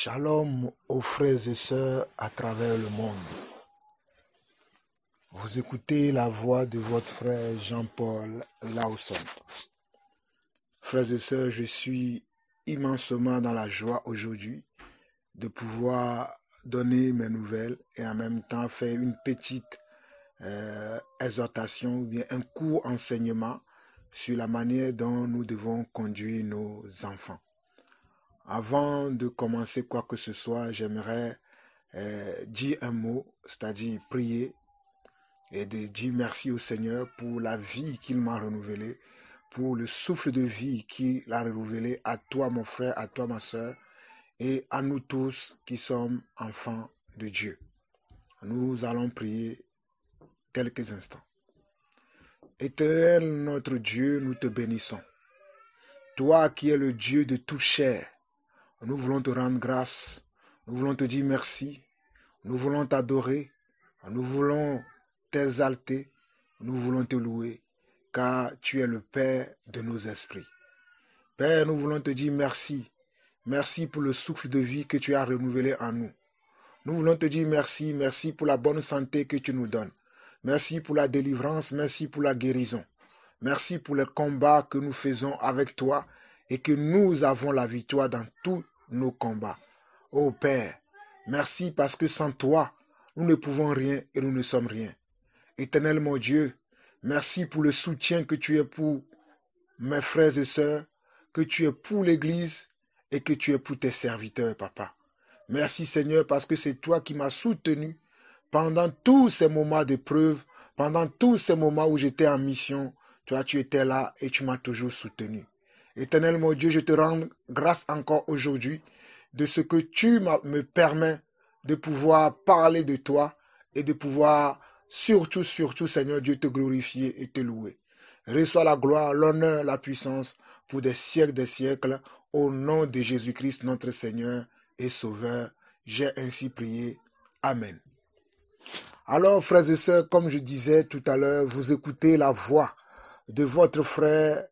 Shalom aux frères et sœurs à travers le monde. Vous écoutez la voix de votre frère Jean-Paul Lawson. Frères et sœurs, je suis immensément dans la joie aujourd'hui de pouvoir donner mes nouvelles et en même temps faire une petite exhortation ou bien un court enseignement sur la manière dont nous devons conduire nos enfants. Avant de commencer quoi que ce soit, j'aimerais dire un mot, c'est-à-dire prier et de dire merci au Seigneur pour la vie qu'il m'a renouvelée, pour le souffle de vie qu'il a renouvelé à toi mon frère, à toi ma soeur et à nous tous qui sommes enfants de Dieu. Nous allons prier quelques instants. Éternel notre Dieu, nous te bénissons. Toi qui es le Dieu de toute chair, nous voulons te rendre grâce, nous voulons te dire merci, nous voulons t'adorer, nous voulons t'exalter, nous voulons te louer, car tu es le Père de nos esprits. Père, nous voulons te dire merci, merci pour le souffle de vie que tu as renouvelé en nous. Nous voulons te dire merci, merci pour la bonne santé que tu nous donnes. Merci pour la délivrance, merci pour la guérison. Merci pour les combats que nous faisons avec toi et que nous avons la victoire dans tous nos combats. Ô Père, merci parce que sans toi, nous ne pouvons rien et nous ne sommes rien. Éternel mon Dieu, merci pour le soutien que tu es pour mes frères et sœurs, que tu es pour l'Église et que tu es pour tes serviteurs, Papa. Merci Seigneur parce que c'est toi qui m'as soutenu pendant tous ces moments d'épreuve, pendant tous ces moments où j'étais en mission. Toi, tu étais là et tu m'as toujours soutenu. Éternel mon Dieu, je te rends grâce encore aujourd'hui de ce que tu me permets de pouvoir parler de toi et de pouvoir surtout, Seigneur Dieu, te glorifier et te louer. Reçois la gloire, l'honneur, la puissance pour des siècles, au nom de Jésus-Christ, notre Seigneur et Sauveur. J'ai ainsi prié. Amen. Alors, frères et sœurs, comme je disais tout à l'heure, vous écoutez la voix de votre frère,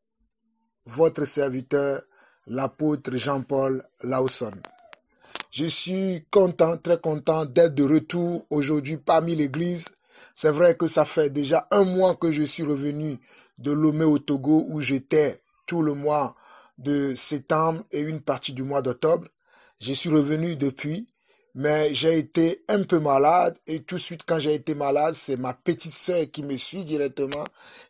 votre serviteur, l'apôtre Jean-Paul Lawson. Je suis content, très content d'être de retour aujourd'hui parmi l'église. C'est vrai que ça fait déjà 1 mois que je suis revenu de Lomé au Togo où j'étais tout le mois de septembre et une partie du mois d'octobre. Je suis revenu depuis, mais j'ai été un peu malade et tout de suite quand j'ai été malade, c'est ma petite sœur qui me suit directement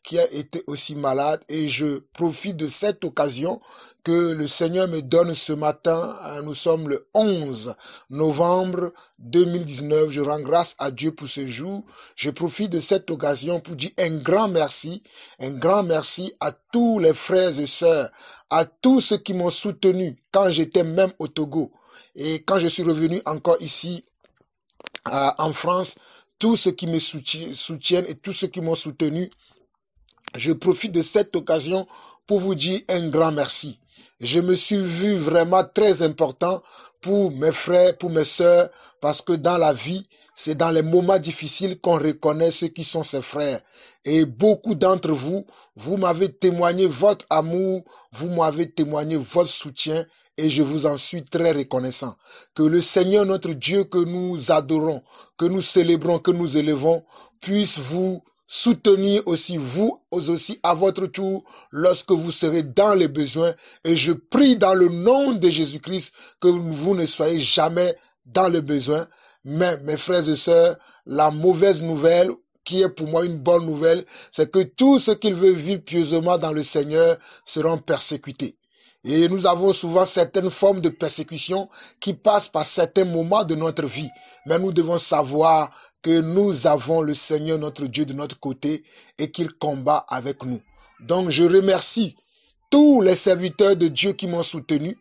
qui a été aussi malade et je profite de cette occasion que le Seigneur me donne ce matin. Nous sommes le 11 novembre 2019. Je rends grâce à Dieu pour ce jour. Je profite de cette occasion pour dire un grand merci à tous les frères et sœurs, à tous ceux qui m'ont soutenu quand j'étais même au Togo. Et quand je suis revenu encore ici en France, tous ceux qui me soutiennent et tous ceux qui m'ont soutenu, je profite de cette occasion pour vous dire un grand merci. Je me suis vu vraiment très important pour mes frères, pour mes sœurs, parce que dans la vie, c'est dans les moments difficiles qu'on reconnaît ceux qui sont ses frères. Et beaucoup d'entre vous, vous m'avez témoigné votre amour, vous m'avez témoigné votre soutien, et je vous en suis très reconnaissant. Que le Seigneur, notre Dieu, que nous adorons, que nous célébrons, que nous élevons, puisse vous soutenir aussi, vous aussi, à votre tour, lorsque vous serez dans les besoins. Et je prie dans le nom de Jésus-Christ que vous ne soyez jamais dans le besoin. Mais, mes frères et sœurs, la mauvaise nouvelle, qui est pour moi une bonne nouvelle, c'est que tous ceux qui veulent vivre pieusement dans le Seigneur seront persécutés. Et nous avons souvent certaines formes de persécution qui passent par certains moments de notre vie. Mais nous devons savoir que nous avons le Seigneur notre Dieu de notre côté et qu'il combat avec nous. Donc je remercie tous les serviteurs de Dieu qui m'ont soutenu.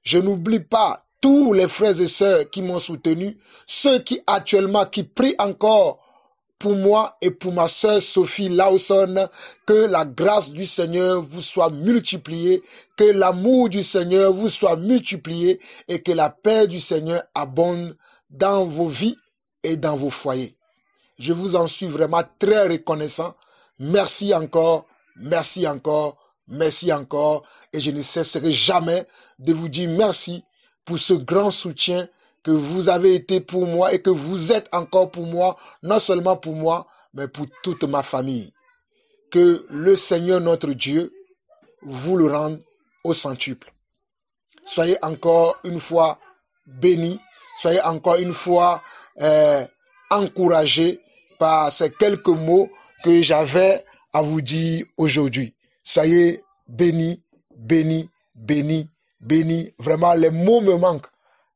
Je n'oublie pas tous les frères et sœurs qui m'ont soutenu, ceux qui actuellement, qui prient encore pour moi et pour ma sœur Sophie Lawson, que la grâce du Seigneur vous soit multipliée, que l'amour du Seigneur vous soit multiplié et que la paix du Seigneur abonde dans vos vies et dans vos foyers. Je vous en suis vraiment très reconnaissant. Merci encore, merci encore, merci encore. Et je ne cesserai jamais de vous dire merci pour ce grand soutien que vous avez été pour moi et que vous êtes encore pour moi, non seulement pour moi, mais pour toute ma famille. Que le Seigneur notre Dieu vous le rende au centuple. Soyez encore une fois bénis, soyez encore une fois encouragés par ces quelques mots que j'avais à vous dire aujourd'hui. Soyez bénis, bénis, bénis, bénis. Vraiment, les mots me manquent.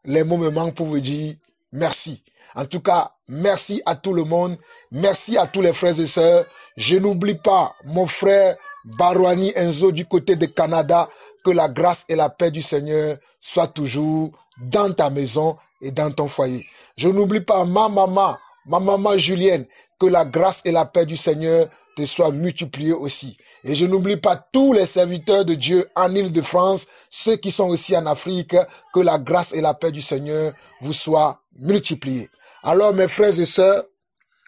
Les mots me manquent pour vous dire merci. En tout cas, merci à tout le monde. Merci à tous les frères et sœurs. Je n'oublie pas mon frère Barouani Enzo du côté de Canada. Que la grâce et la paix du Seigneur soient toujours dans ta maison et dans ton foyer. Je n'oublie pas ma maman Julienne. Que la grâce et la paix du Seigneur te soient multipliées aussi. Et je n'oublie pas tous les serviteurs de Dieu en Île-de-France, ceux qui sont aussi en Afrique, que la grâce et la paix du Seigneur vous soient multipliées. Alors mes frères et sœurs,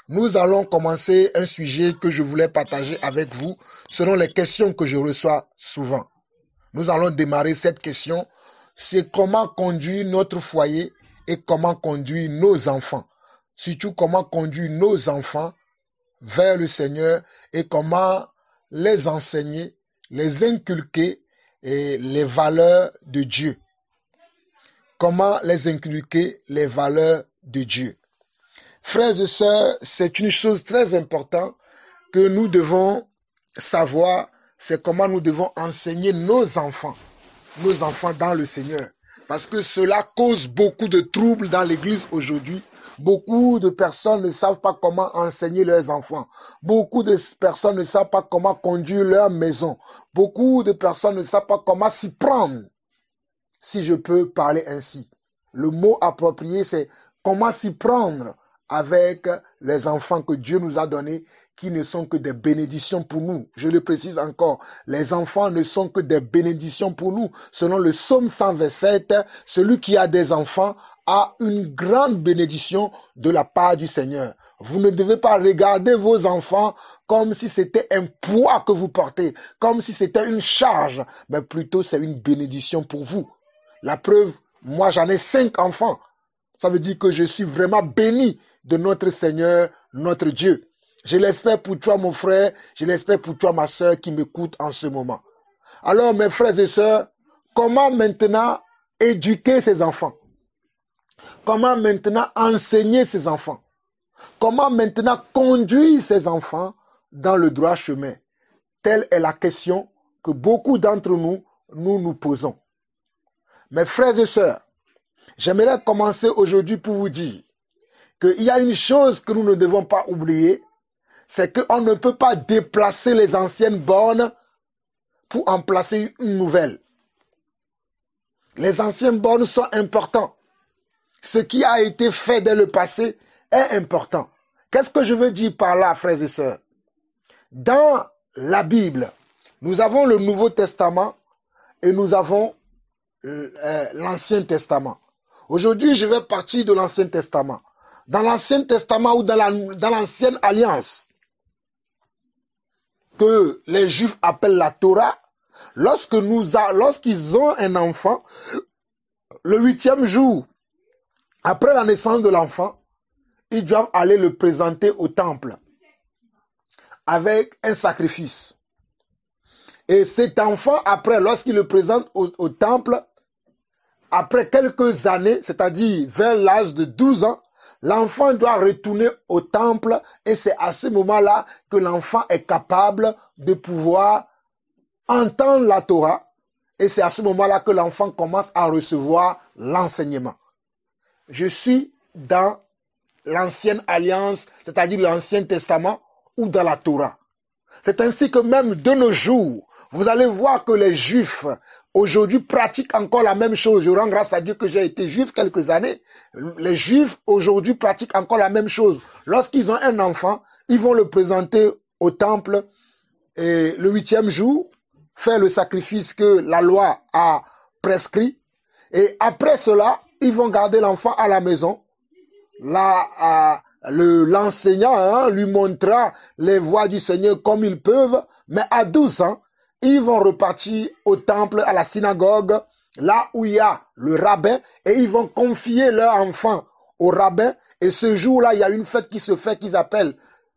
nous allons commencer un sujet que je voulais partager avec vous selon les questions que je reçois souvent. Nous allons démarrer cette question, c'est comment conduire notre foyer et comment conduire nos enfants. Surtout comment conduire nos enfants vers le Seigneur et comment les enseigner, les inculquer et les valeurs de Dieu. Comment les inculquer les valeurs de Dieu. Frères et sœurs, c'est une chose très importante que nous devons savoir, c'est comment nous devons enseigner nos enfants dans le Seigneur. Parce que cela cause beaucoup de troubles dans l'église aujourd'hui. Beaucoup de personnes ne savent pas comment enseigner leurs enfants. Beaucoup de personnes ne savent pas comment conduire leur maison. Beaucoup de personnes ne savent pas comment s'y prendre, si je peux parler ainsi. Le mot approprié, c'est comment s'y prendre avec les enfants que Dieu nous a donnés, qui ne sont que des bénédictions pour nous. Je le précise encore, les enfants ne sont que des bénédictions pour nous. Selon le psaume 127, celui qui a des enfants a une grande bénédiction de la part du Seigneur. Vous ne devez pas regarder vos enfants comme si c'était un poids que vous portez, comme si c'était une charge, mais plutôt c'est une bénédiction pour vous. La preuve, moi j'en ai 5 enfants. Ça veut dire que je suis vraiment béni de notre Seigneur, notre Dieu. Je l'espère pour toi mon frère, je l'espère pour toi ma sœur qui m'écoute en ce moment. Alors mes frères et sœurs, comment maintenant éduquer ces enfants? Comment maintenant enseigner ces enfants? Comment maintenant conduire ces enfants dans le droit chemin? Telle est la question que beaucoup d'entre nous nous posons. Mes frères et sœurs, j'aimerais commencer aujourd'hui pour vous dire qu'il y a une chose que nous ne devons pas oublier, c'est qu'on ne peut pas déplacer les anciennes bornes pour en placer une nouvelle. Les anciennes bornes sont importantes. Ce qui a été fait dès le passé est important. Qu'est-ce que je veux dire par là, frères et sœurs? Dans la Bible, nous avons le Nouveau Testament et nous avons l'Ancien Testament. Aujourd'hui, je vais partir de l'Ancien Testament. Dans l'Ancien Testament ou dans l'Ancienne Alliance, que les Juifs appellent la Torah, lorsqu'ils ont un enfant, le 8e jour, après la naissance de l'enfant, ils doivent aller le présenter au temple avec un sacrifice. Et cet enfant, après, lorsqu'il le présente au temple, après quelques années, c'est-à-dire vers l'âge de 12 ans, l'enfant doit retourner au temple et c'est à ce moment-là que l'enfant est capable de pouvoir entendre la Torah et c'est à ce moment-là que l'enfant commence à recevoir l'enseignement. Je suis dans l'ancienne alliance, c'est-à-dire l'Ancien Testament ou dans la Torah. C'est ainsi que même de nos jours, vous allez voir que les Juifs aujourd'hui pratiquent encore la même chose. Je rends grâce à Dieu que j'ai été juif quelques années. Les Juifs aujourd'hui pratiquent encore la même chose. Lorsqu'ils ont un enfant, ils vont le présenter au temple et le 8e jour, faire le sacrifice que la loi a prescrit. Et après cela, ils vont garder l'enfant à la maison. Là, l'enseignant lui montrera les voies du Seigneur comme ils peuvent. Mais à 12 ans, ils vont repartir au temple, à la synagogue, là où il y a le rabbin, et ils vont confier leur enfant au rabbin. Et ce jour-là, il y a une fête qui se fait, qu'ils appellent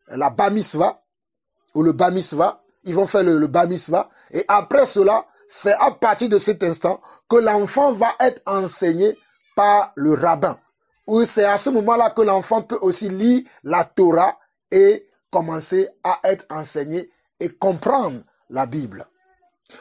la Bar Mitzvah, ou le Bar Mitzvah. Ils vont faire le Bar Mitzvah. Et après cela, c'est à partir de cet instant que l'enfant va être enseigné par le rabbin. Ou c'est à ce moment-là que l'enfant peut aussi lire la Torah et commencer à être enseigné et comprendre la Bible.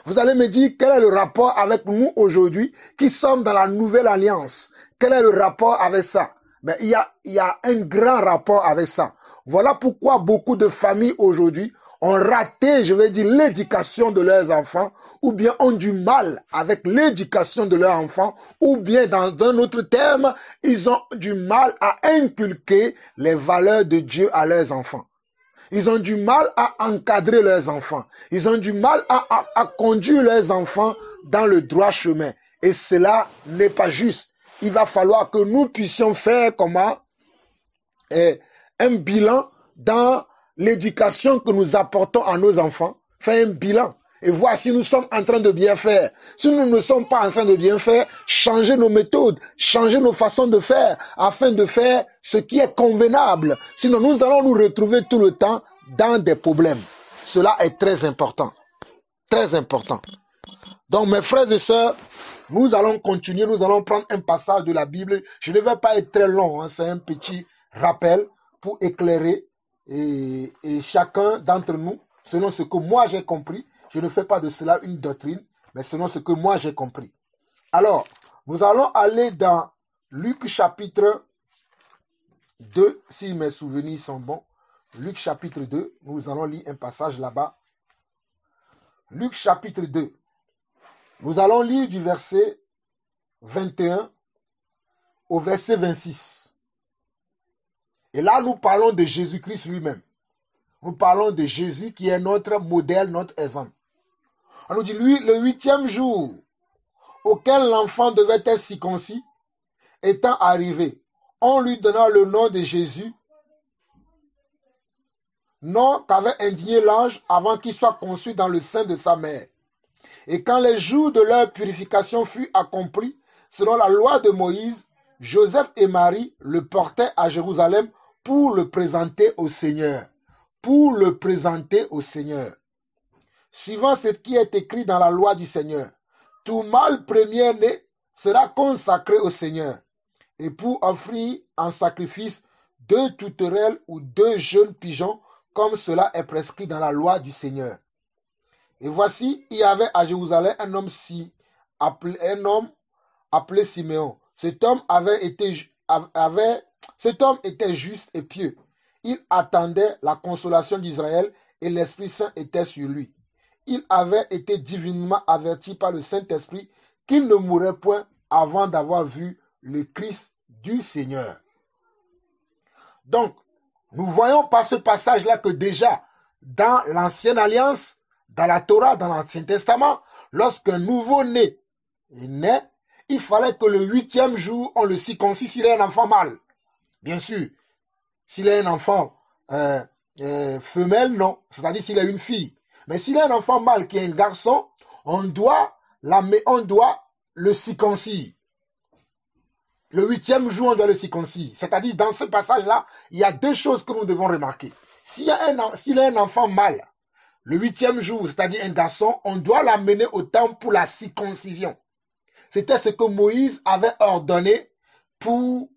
Vous allez me dire quel est le rapport avec nous aujourd'hui qui sommes dans la nouvelle alliance. Quel est le rapport avec ça? Mais il y a un grand rapport avec ça. Voilà pourquoi beaucoup de familles aujourd'hui ont raté, je vais dire, l'éducation de leurs enfants, ou bien ont du mal avec l'éducation de leurs enfants, ou bien, dans un autre terme, ils ont du mal à inculquer les valeurs de Dieu à leurs enfants. Ils ont du mal à encadrer leurs enfants. Ils ont du mal à conduire leurs enfants dans le droit chemin. Et cela n'est pas juste. Il va falloir que nous puissions faire comment un bilan dans l'éducation que nous apportons à nos enfants, faire un bilan et voir si nous sommes en train de bien faire. Si nous ne sommes pas en train de bien faire, changer nos méthodes, changer nos façons de faire, afin de faire ce qui est convenable. Sinon, nous allons nous retrouver tout le temps dans des problèmes. Cela est très important. Très important. Donc, mes frères et sœurs, nous allons continuer, nous allons prendre un passage de la Bible. Je ne vais pas être très long, hein, c'est un petit rappel pour éclairer et chacun d'entre nous, selon ce que moi j'ai compris. Je ne fais pas de cela une doctrine, mais selon ce que moi j'ai compris. Alors, nous allons aller dans Luc chapitre 2, si mes souvenirs sont bons. Luc chapitre 2, nous allons lire un passage là-bas. Luc chapitre 2. Nous allons lire du verset 21 au verset 26. Et là, nous parlons de Jésus-Christ lui-même. Nous parlons de Jésus qui est notre modèle, notre exemple. On nous dit, lui, le 8e jour auquel l'enfant devait être circoncis, étant arrivé, on lui donna le nom de Jésus, nom qu'avait indigné l'ange avant qu'il soit conçu dans le sein de sa mère. Et quand les jours de leur purification furent accomplis, selon la loi de Moïse, Joseph et Marie le portaient à Jérusalem pour le présenter au Seigneur. Pour le présenter au Seigneur. Suivant ce qui est écrit dans la loi du Seigneur, tout mâle premier-né sera consacré au Seigneur. Et pour offrir en sacrifice 2 tourterelles ou 2 jeunes pigeons, comme cela est prescrit dans la loi du Seigneur. Et voici, il y avait à Jérusalem un homme appelé Siméon. Cet homme était juste et pieux. Il attendait la consolation d'Israël et l'Esprit Saint était sur lui. Il avait été divinement averti par le Saint-Esprit qu'il ne mourrait point avant d'avoir vu le Christ du Seigneur. Donc, nous voyons par ce passage-là que déjà, dans l'Ancienne Alliance, dans la Torah, dans l'Ancien Testament, lorsqu'un nouveau-né est né, il fallait que le 8e jour, on le circoncis s'il est un enfant mâle. Bien sûr, s'il est un enfant femelle, non. C'est-à-dire s'il est une fille. Mais s'il est un enfant mâle qui est un garçon, on doit le circoncire. Le 8e jour, on doit le circoncire. C'est-à-dire, dans ce passage-là, il y a 2 choses que nous devons remarquer. S'il est un enfant mâle, le 8e jour, c'est-à-dire un garçon, on doit l'amener au temple pour la circoncision. C'était ce que Moïse avait ordonné pour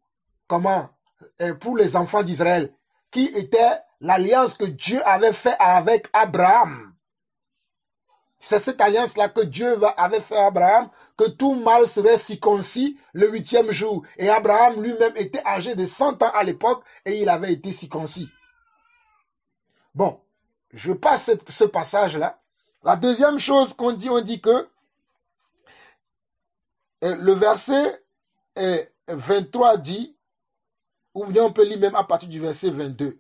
les enfants d'Israël, qui était l'alliance que Dieu avait faite avec Abraham. C'est cette alliance-là que Dieu avait fait à Abraham, que tout mâle serait circoncis le 8e jour. Et Abraham lui-même était âgé de 100 ans à l'époque et il avait été circoncis. Bon, je passe ce passage-là. La deuxième chose qu'on dit, on dit que le verset 23 dit, ou bien on peut lire même à partir du verset 22.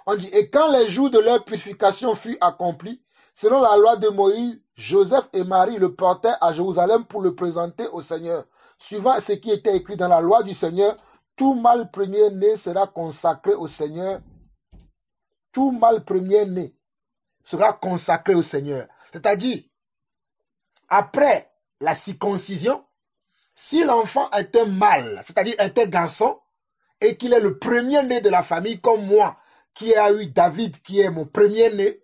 On dit, et quand les jours de leur purification furent accomplis, selon la loi de Moïse, Joseph et Marie le portaient à Jérusalem pour le présenter au Seigneur. Suivant ce qui était écrit dans la loi du Seigneur, tout mâle premier-né sera consacré au Seigneur. Tout mâle premier-né sera consacré au Seigneur. C'est-à-dire, après la circoncision, Si l'enfant était mâle, c'est-à-dire était garçon, et qu'il est le premier-né de la famille, comme moi, qui a eu David, qui est mon premier-né,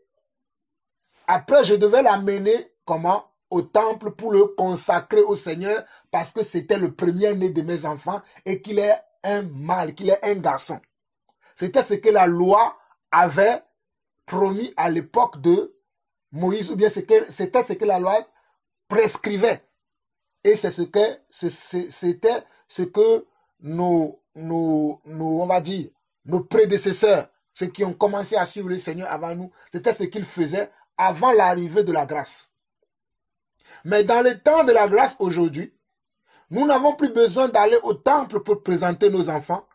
après je devais l'amener, comment? Au temple pour le consacrer au Seigneur, parce que c'était le premier-né de mes enfants, et qu'il est un mâle, qu'il est un garçon. C'était ce que la loi avait promis à l'époque de Moïse, ou bien c'était ce que la loi prescrivait. Et c'est c'était ce que on va dire, nos prédécesseurs, ceux qui ont commencé à suivre le Seigneur avant nous, c'était ce qu'ils faisaient avant l'arrivée de la grâce. Mais dans le temps de la grâce aujourd'hui, nous n'avons plus besoin d'aller au temple pour présenter nos enfants,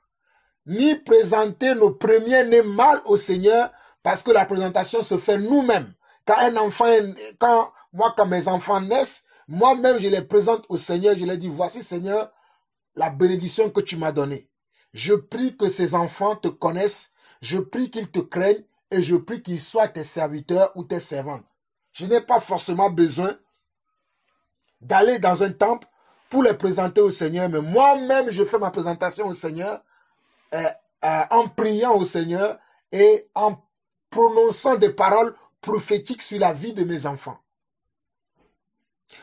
ni présenter nos premiers-nés mâles au Seigneur, parce que la présentation se fait nous-mêmes. Quand mes enfants naissent, moi-même je les présente au Seigneur, je leur dis, voici Seigneur, la bénédiction que tu m'as donnée. Je prie que ces enfants te connaissent, je prie qu'ils te craignent, et je prie qu'ils soient tes serviteurs ou tes servantes. Je n'ai pas forcément besoin d'aller dans un temple pour les présenter au Seigneur, mais moi-même je fais ma présentation au Seigneur en priant au Seigneur et en prononçant des paroles prophétiques sur la vie de mes enfants.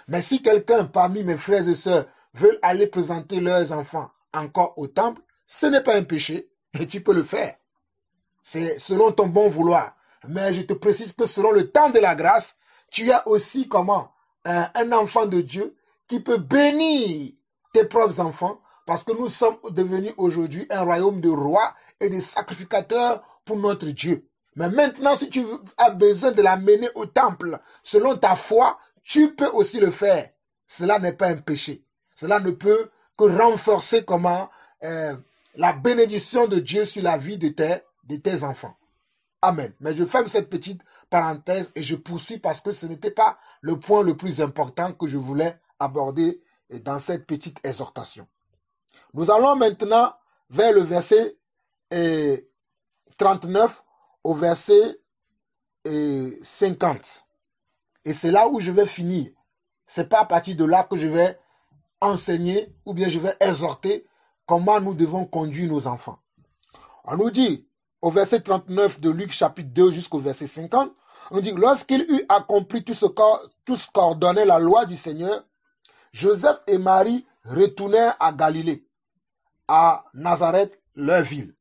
Mais si quelqu'un parmi mes frères et sœurs veut aller présenter leurs enfants encore au temple, ce n'est pas un péché et tu peux le faire. C'est selon ton bon vouloir. Mais je te précise que selon le temps de la grâce, tu as aussi comment un enfant de Dieu qui peut bénir tes propres enfants, parce que nous sommes devenus aujourd'hui un royaume de rois et de sacrificateurs pour notre Dieu. Mais maintenant, si tu as besoin de l'amener au temple, selon ta foi, tu peux aussi le faire. Cela n'est pas un péché. Cela ne peut que renforcer comment la bénédiction de Dieu sur la vie de tes enfants. Amen. Mais je ferme cette petite parenthèse et je poursuis parce que ce n'était pas le point le plus important que je voulais aborder dans cette petite exhortation. Nous allons maintenant vers le verset 39 au verset 50. Et c'est là où je vais finir. C'est pas à partir de là que je vais enseigner ou bien je vais exhorter comment nous devons conduire nos enfants. On nous dit au verset 39 de Luc chapitre 2 jusqu'au verset 50, on nous dit, lorsqu'il eut accompli tout ce qu'ordonnait la loi du Seigneur, Joseph et Marie retournèrent à Galilée, à Nazareth, leur ville.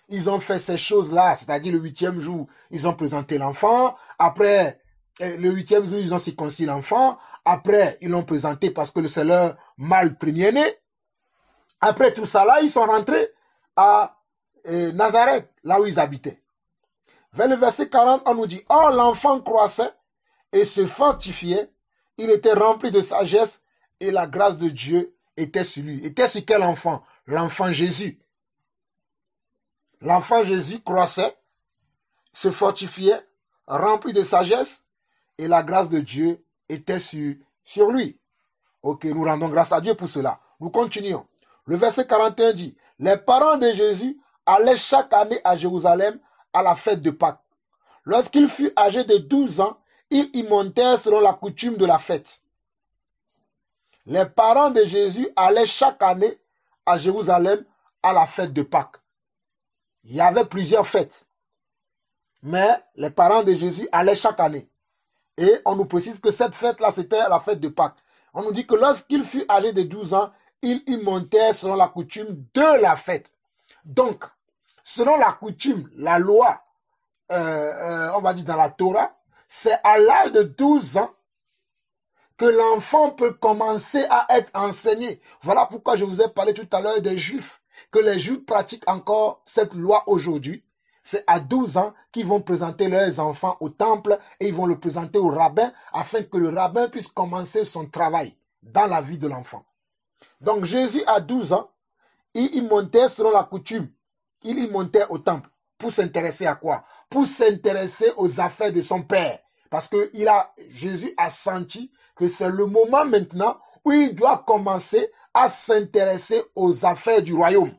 Ils ont fait ces choses-là, c'est-à-dire le 8e jour, ils ont présenté l'enfant. Après, le 8e jour, ils ont circoncis l'enfant. Après, ils l'ont présenté parce que c'est leur mâle premier-né. Après tout ça, là, ils sont rentrés à Nazareth, là où ils habitaient. Vers le verset 40, on nous dit, or l'enfant croissait et se fortifiait. Il était rempli de sagesse et la grâce de Dieu était sur lui. Était sur quel enfant? L'enfant Jésus. L'enfant Jésus croissait, se fortifiait, rempli de sagesse, et la grâce de Dieu était sur lui. Ok, nous rendons grâce à Dieu pour cela. Nous continuons. Le verset 41 dit, les parents de Jésus allaient chaque année à Jérusalem à la fête de Pâques. Lorsqu'il fut âgé de 12 ans, ils y montèrent selon la coutume de la fête. Les parents de Jésus allaient chaque année à Jérusalem à la fête de Pâques. Il y avait plusieurs fêtes. Mais les parents de Jésus allaient chaque année. Et on nous précise que cette fête-là, c'était la fête de Pâques. On nous dit que lorsqu'il fut âgé de 12 ans, il y montait selon la coutume de la fête. Donc, selon la coutume, la loi, on va dire dans la Torah, c'est à l'âge de 12 ans que l'enfant peut commencer à être enseigné. Voilà pourquoi je vous ai parlé tout à l'heure des Juifs, que les Juifs pratiquent encore cette loi aujourd'hui. C'est à 12 ans qu'ils vont présenter leurs enfants au temple et ils vont le présenter au rabbin afin que le rabbin puisse commencer son travail dans la vie de l'enfant. Donc Jésus à 12 ans, il y montait selon la coutume. Il y montait au temple. Pour s'intéresser à quoi? Pour s'intéresser aux affaires de son père. Parce que Jésus a senti que c'est le moment maintenant où il doit commencer à s'intéresser aux affaires du royaume.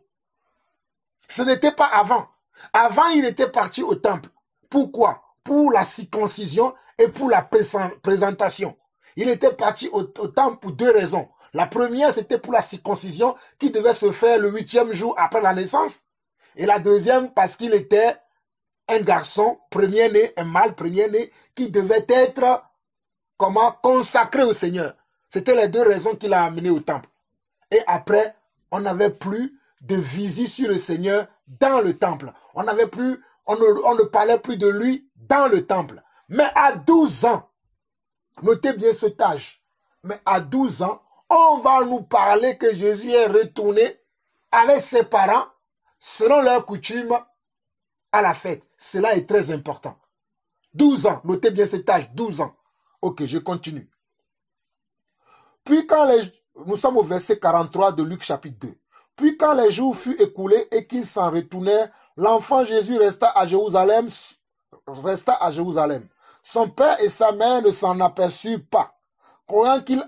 Ce n'était pas avant. Avant, il était parti au temple. Pourquoi? Pour la circoncision et pour la présentation. Il était parti au temple pour deux raisons. La première, c'était pour la circoncision qui devait se faire le 8e jour après la naissance. Et la deuxième, parce qu'il était un garçon premier-né, un mâle premier-né, qui devait être consacré au Seigneur. C'était les deux raisons qu'il a amené au temple. Et après, on n'avait plus de visite sur le Seigneur dans le temple. On ne parlait plus de lui dans le temple. Mais à 12 ans, notez bien cet âge, mais à 12 ans, on va nous parler que Jésus est retourné avec ses parents, selon leur coutume, à la fête. Cela est très important. 12 ans, notez bien cet âge, 12 ans. Ok, je continue. Puis quand nous sommes au verset 43 de Luc chapitre 2. Puis quand les jours furent écoulés et qu'ils s'en retournèrent, l'enfant Jésus resta à Jérusalem. Son père et sa mère ne s'en aperçurent pas. Croyant qu'il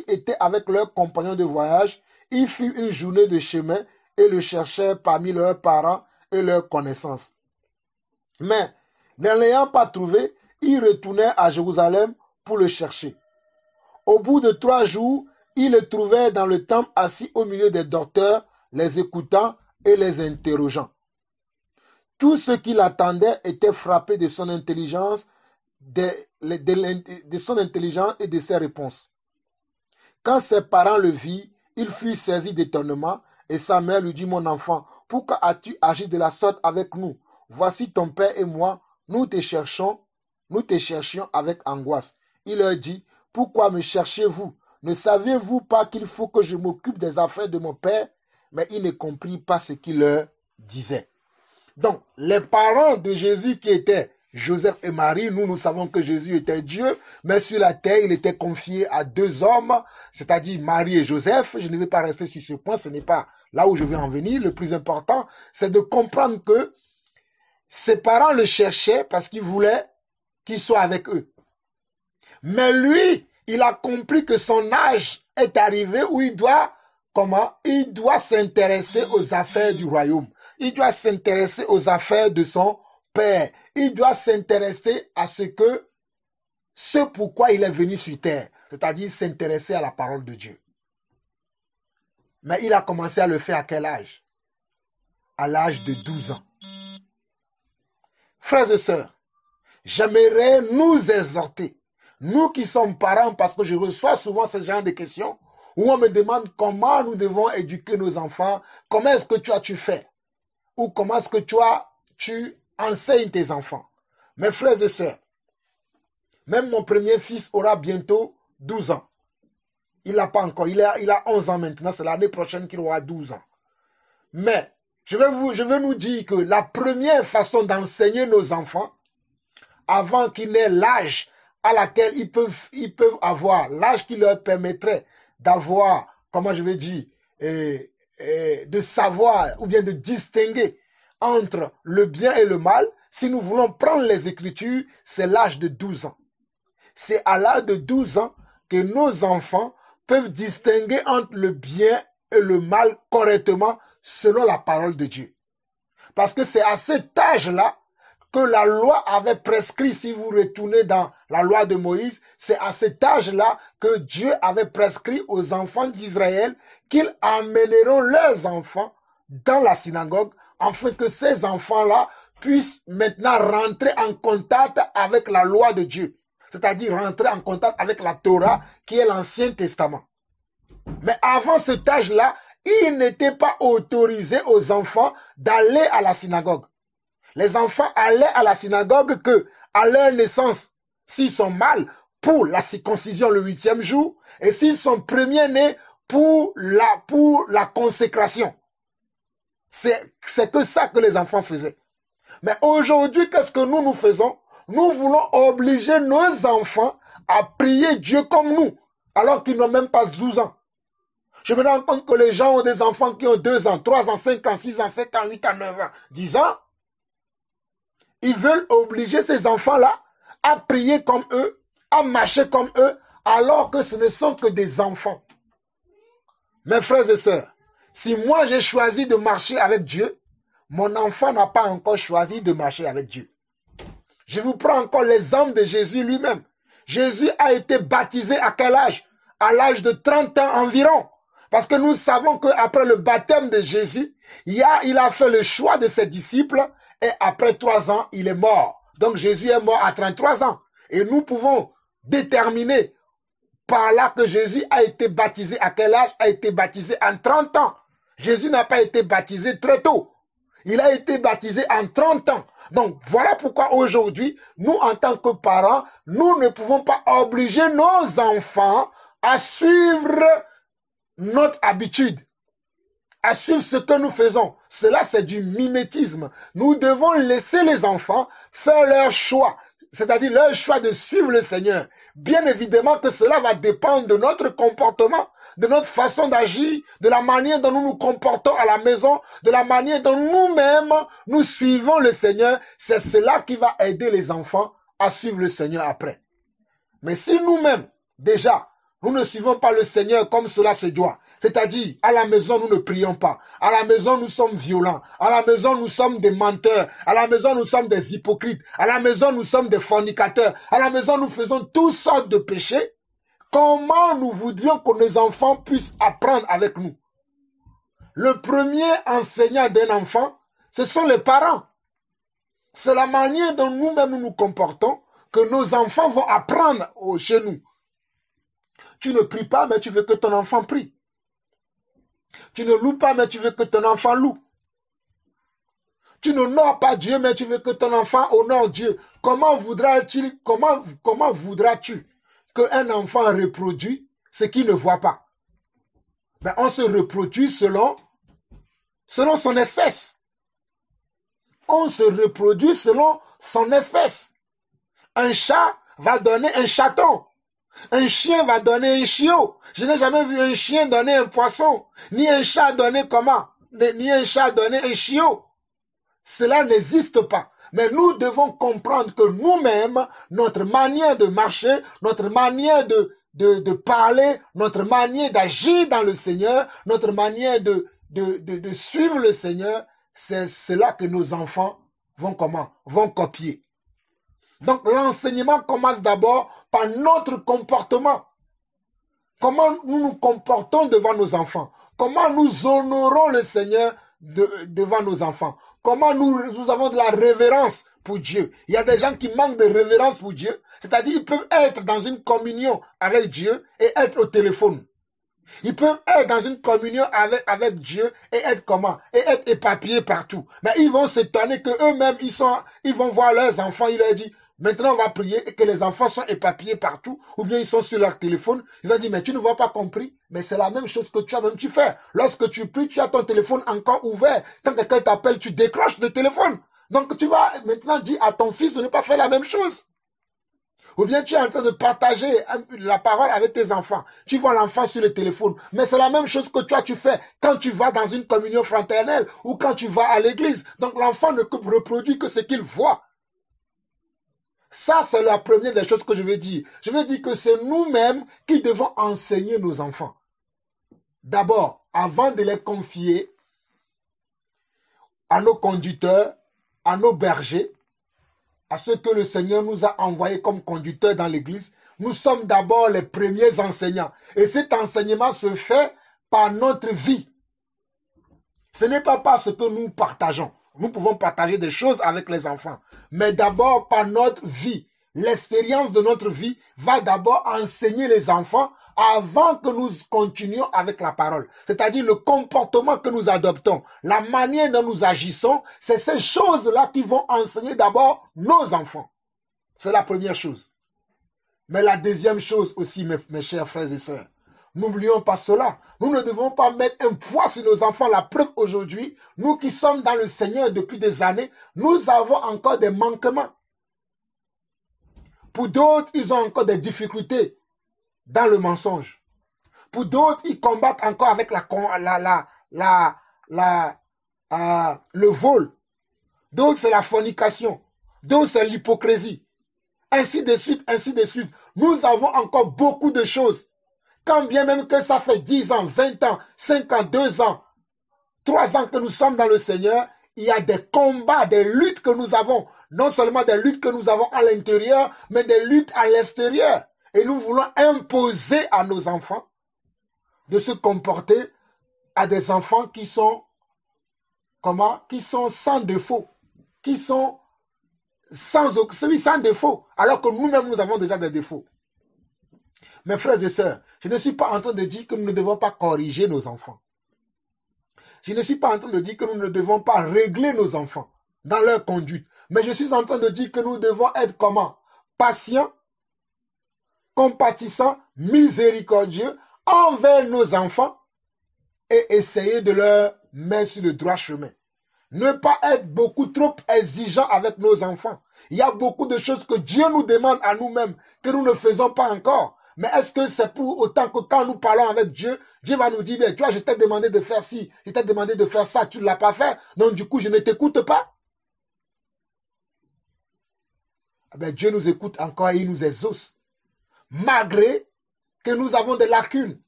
était avec leurs compagnons de voyage, ils firent une journée de chemin et le cherchèrent parmi leurs parents et leurs connaissances. Mais, ne l'ayant pas trouvé, ils retournèrent à Jérusalem pour le chercher. Au bout de 3 jours, ils le trouvèrent dans le temple assis au milieu des docteurs, les écoutant et les interrogeant. Tous ceux qui l'attendaient étaient frappés de son intelligence, de son intelligence et de ses réponses. Quand ses parents le virent, ils furent saisis d'étonnement et sa mère lui dit, « Mon enfant, pourquoi as-tu agi de la sorte avec nous? Voici ton père et moi, nous te cherchions avec angoisse. » Il leur dit, « Pourquoi me cherchez-vous? Ne saviez-vous pas qu'il faut que je m'occupe des affaires de mon père? » Mais ils ne comprirent pas ce qu'il leur disait. Donc, les parents de Jésus qui étaient Joseph et Marie, nous savons que Jésus était Dieu, mais sur la terre, il était confié à 2 hommes, c'est-à-dire Marie et Joseph. Je ne vais pas rester sur ce point, ce n'est pas là où je vais en venir. Le plus important, c'est de comprendre que ses parents le cherchaient parce qu'ils voulaient qu'il soit avec eux. Mais lui, il a compris que son âge est arrivé où il doit s'intéresser aux affaires du royaume. Il doit s'intéresser aux affaires de son père. Il doit s'intéresser à ce pourquoi il est venu sur terre. C'est-à-dire s'intéresser à la parole de Dieu. Mais il a commencé à le faire à quel âge? À l'âge de 12 ans. Frères et sœurs, j'aimerais nous exhorter, nous qui sommes parents, parce que je reçois souvent ce genre de questions, où on me demande comment nous devons éduquer nos enfants, comment est-ce que tu fais, ou comment est-ce que tu enseignes tes enfants. Mes frères et sœurs, même mon premier fils aura bientôt 12 ans. Il n'a pas encore, il a 11 ans maintenant, c'est l'année prochaine qu'il aura 12 ans. Mais, je vais nous dire que la première façon d'enseigner nos enfants, avant qu'ils n'aient l'âge à laquelle ils peuvent avoir, l'âge qui leur permettrait d'avoir, de savoir ou bien de distinguer entre le bien et le mal, si nous voulons prendre les Écritures, c'est l'âge de 12 ans. C'est à l'âge de 12 ans que nos enfants peuvent distinguer entre le bien et le mal correctement selon la parole de Dieu. Parce que c'est à cet âge-là que la loi avait prescrit, si vous retournez dans la loi de Moïse, c'est à cet âge-là que Dieu avait prescrit aux enfants d'Israël qu'ils amèneront leurs enfants dans la synagogue afin que ces enfants-là puissent maintenant rentrer en contact avec la loi de Dieu. C'est-à-dire rentrer en contact avec la Torah qui est l'Ancien Testament. Mais avant cet âge-là, il n'était pas autorisé aux enfants d'aller à la synagogue. Les enfants allaient à la synagogue que, à leur naissance, s'ils sont mâles, pour la circoncision le 8e jour, et s'ils sont premiers-nés, pour la consécration. C'est que ça que les enfants faisaient. Mais aujourd'hui, qu'est-ce que nous faisons? Nous voulons obliger nos enfants à prier Dieu comme nous, alors qu'ils n'ont même pas 12 ans. Je me rends compte que les gens ont des enfants qui ont 2 ans, 3 ans, 5 ans, 6 ans, 7 ans, 8 ans, 9 ans, 10 ans. Ils veulent obliger ces enfants-là à prier comme eux, à marcher comme eux, alors que ce ne sont que des enfants. Mes frères et sœurs, si moi j'ai choisi de marcher avec Dieu, mon enfant n'a pas encore choisi de marcher avec Dieu. Je vous prends encore l'exemple de Jésus lui-même. Jésus a été baptisé à quel âge? à l'âge de 30 ans environ. Parce que nous savons qu'après le baptême de Jésus, il a fait le choix de ses disciples et après 3 ans, il est mort. Donc Jésus est mort à 33 ans. Et nous pouvons déterminer par là que Jésus a été baptisé. À quel âge? A été baptisé en 30 ans. Jésus n'a pas été baptisé très tôt. Il a été baptisé en 30 ans. Donc voilà pourquoi aujourd'hui, nous en tant que parents, nous ne pouvons pas obliger nos enfants à suivre notre habitude, à suivre ce que nous faisons. Cela, c'est du mimétisme. Nous devons laisser les enfants faire leur choix, c'est-à-dire leur choix de suivre le Seigneur. Bien évidemment que cela va dépendre de notre comportement, de notre façon d'agir, de la manière dont nous nous comportons à la maison, de la manière dont nous-mêmes nous suivons le Seigneur. C'est cela qui va aider les enfants à suivre le Seigneur après. Mais si nous-mêmes, déjà, nous ne suivons pas le Seigneur comme cela se doit. C'est-à-dire, à la maison, nous ne prions pas. À la maison, nous sommes violents. À la maison, nous sommes des menteurs. À la maison, nous sommes des hypocrites. À la maison, nous sommes des fornicateurs. À la maison, nous faisons toutes sortes de péchés. Comment nous voudrions que nos enfants puissent apprendre avec nous? Le premier enseignant d'un enfant, ce sont les parents. C'est la manière dont nous-mêmes nous nous comportons que nos enfants vont apprendre chez nous. Tu ne pries pas, mais tu veux que ton enfant prie. Tu ne loues pas, mais tu veux que ton enfant loue. Tu n'honores pas Dieu, mais tu veux que ton enfant honore Dieu. Comment voudras-tu qu'un enfant reproduit ce qu'il ne voit pas? Ben, on se reproduit selon son espèce. On se reproduit selon son espèce. Un chat va donner un chaton. Un chien va donner un chiot. Je n'ai jamais vu un chien donner un poisson, ni un chat donner comment, ni un chat donner un chiot. Cela n'existe pas. Mais nous devons comprendre que nous-mêmes, notre manière de marcher, notre manière de parler, notre manière d'agir dans le Seigneur, notre manière de suivre le Seigneur, c'est cela que nos enfants vont copier. Donc l'enseignement commence d'abord par notre comportement. Comment nous nous comportons devant nos enfants. Comment nous honorons le Seigneur devant nos enfants. Comment nous avons de la révérence pour Dieu. Il y a des gens qui manquent de révérence pour Dieu. C'est-à-dire ils peuvent être dans une communion avec Dieu et être au téléphone. Ils peuvent être dans une communion avec Dieu et être comment? Et être éparpillés partout. Mais ils vont s'étonner que eux-mêmes, ils vont voir leurs enfants, ils leur disent, maintenant on va prier et que les enfants sont éparpillés partout, ou bien ils sont sur leur téléphone. Ils vont dire, mais tu ne vois pas compris? Mais c'est la même chose que toi-même tu fais. Lorsque tu pries, tu as ton téléphone encore ouvert. Quand quelqu'un t'appelle, tu décroches le téléphone. Donc tu vas maintenant dire à ton fils de ne pas faire la même chose. Ou bien tu es en train de partager la parole avec tes enfants. Tu vois l'enfant sur le téléphone. Mais c'est la même chose que toi tu fais quand tu vas dans une communion fraternelle ou quand tu vas à l'église. Donc l'enfant ne reproduit que ce qu'il voit. Ça, c'est la première des choses que je veux dire. Je veux dire que c'est nous-mêmes qui devons enseigner nos enfants. D'abord, avant de les confier à nos conducteurs, à nos bergers, à ceux que le Seigneur nous a envoyés comme conducteurs dans l'église, nous sommes d'abord les premiers enseignants. Et cet enseignement se fait par notre vie. Ce n'est pas par ce que nous partageons. Nous pouvons partager des choses avec les enfants. Mais d'abord par notre vie. L'expérience de notre vie va d'abord enseigner les enfants avant que nous continuions avec la parole. C'est-à-dire le comportement que nous adoptons, la manière dont nous agissons, c'est ces choses-là qui vont enseigner d'abord nos enfants. C'est la première chose. Mais la deuxième chose aussi, mes chers frères et sœurs, n'oublions pas cela. Nous ne devons pas mettre un poids sur nos enfants. La preuve aujourd'hui, nous qui sommes dans le Seigneur depuis des années, nous avons encore des manquements. Pour d'autres, ils ont encore des difficultés dans le mensonge. Pour d'autres, ils combattent encore avec le vol. D'autres, c'est la fornication. D'autres, c'est l'hypocrisie. Ainsi de suite, ainsi de suite. Nous avons encore beaucoup de choses. Quand bien même que ça fait 10 ans, 20 ans, 5 ans, 2 ans, 3 ans que nous sommes dans le Seigneur, il y a des combats, des luttes que nous avons. Non seulement des luttes que nous avons à l'intérieur, mais des luttes à l'extérieur. Et nous voulons imposer à nos enfants de se comporter à des enfants qui sont, qui sont sans défaut, qui sont sans défaut, alors que nous-mêmes, nous avons déjà des défauts. Mes frères et sœurs, je ne suis pas en train de dire que nous ne devons pas corriger nos enfants. Je ne suis pas en train de dire que nous ne devons pas régler nos enfants dans leur conduite. Mais je suis en train de dire que nous devons être comment? Patients, compatissants, miséricordieux envers nos enfants et essayer de leur mettre sur le droit chemin. Ne pas être beaucoup trop exigeant avec nos enfants. Il y a beaucoup de choses que Dieu nous demande à nous-mêmes que nous ne faisons pas encore. Mais est-ce que c'est pour autant que quand nous parlons avec Dieu, Dieu va nous dire, tu vois, je t'ai demandé de faire ci, je t'ai demandé de faire ça, tu ne l'as pas fait, donc du coup, je ne t'écoute pas. Dieu nous écoute encore et il nous exauce. Malgré que nous avons des lacunes,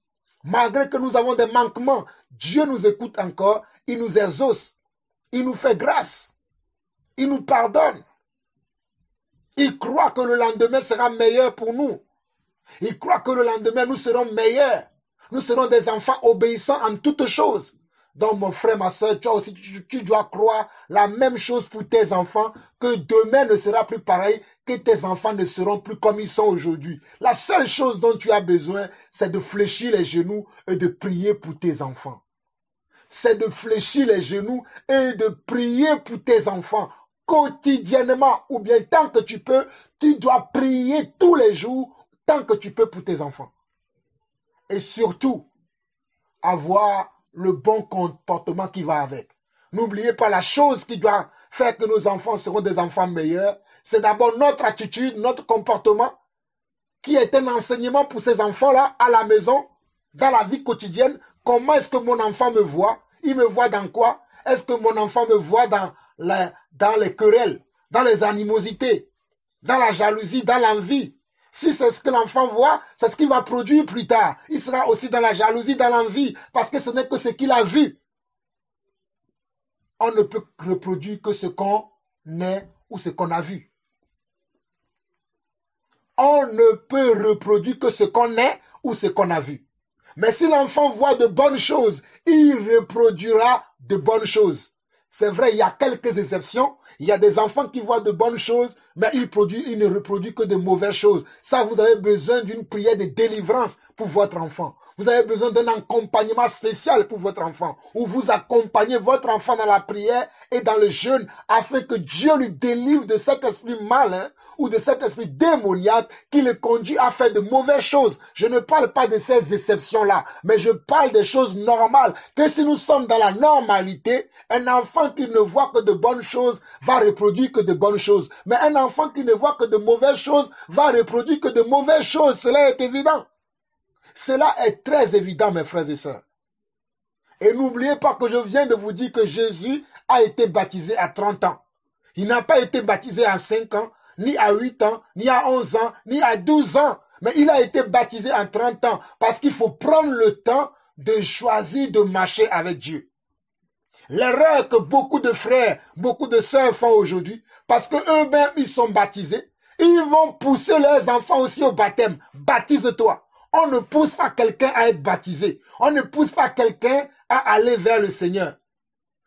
malgré que nous avons des manquements, Dieu nous écoute encore, il nous exauce, il nous fait grâce, il nous pardonne. Il croit que le lendemain sera meilleur pour nous. Il croit que le lendemain, nous serons meilleurs. Nous serons des enfants obéissants en toutes choses. Donc, mon frère, ma soeur, toi aussi, tu dois croire la même chose pour tes enfants, que demain ne sera plus pareil, que tes enfants ne seront plus comme ils sont aujourd'hui. La seule chose dont tu as besoin, c'est de fléchir les genoux et de prier pour tes enfants. C'est de fléchir les genoux et de prier pour tes enfants quotidiennement, ou bien tant que tu peux, tu dois prier tous les jours, tant que tu peux pour tes enfants. Et surtout, avoir le bon comportement qui va avec. N'oubliez pas la chose qui doit faire que nos enfants seront des enfants meilleurs. C'est d'abord notre attitude, notre comportement, qui est un enseignement pour ces enfants-là, à la maison, dans la vie quotidienne. Comment est-ce que mon enfant me voit? Il me voit dans quoi? Est-ce que mon enfant me voit dans les querelles, dans les animosités, dans la jalousie, dans l'envie? Si c'est ce que l'enfant voit, c'est ce qu'il va produire plus tard. Il sera aussi dans la jalousie, dans l'envie, parce que ce n'est que ce qu'il a vu. On ne peut reproduire que ce qu'on est ou ce qu'on a vu. On ne peut reproduire que ce qu'on est ou ce qu'on a vu. Mais si l'enfant voit de bonnes choses, il reproduira de bonnes choses. C'est vrai, il y a quelques exceptions. Il y a des enfants qui voient de bonnes choses, mais ils ne reproduisent que de mauvaises choses. Ça, vous avez besoin d'une prière de délivrance pour votre enfant. Vous avez besoin d'un accompagnement spécial pour votre enfant, où vous accompagnez votre enfant dans la prière et dans le jeûne, afin que Dieu lui délivre de cet esprit malin ou de cet esprit démoniaque qui le conduit à faire de mauvaises choses. Je ne parle pas de ces exceptions-là, mais je parle des choses normales, que si nous sommes dans la normalité, un enfant qui ne voit que de bonnes choses va reproduire que de bonnes choses. Mais un enfant qui ne voit que de mauvaises choses va reproduire que de mauvaises choses. Cela est évident. Cela est très évident, mes frères et sœurs. Et n'oubliez pas que je viens de vous dire que Jésus a été baptisé à 30 ans. Il n'a pas été baptisé à 5 ans, ni à 8 ans, ni à 11 ans, ni à 12 ans. Mais il a été baptisé à 30 ans parce qu'il faut prendre le temps de choisir de marcher avec Dieu. L'erreur que beaucoup de frères, beaucoup de sœurs font aujourd'hui, parce que eux-mêmes, ils sont baptisés, ils vont pousser leurs enfants aussi au baptême. Baptise-toi. On ne pousse pas quelqu'un à être baptisé. On ne pousse pas quelqu'un à aller vers le Seigneur.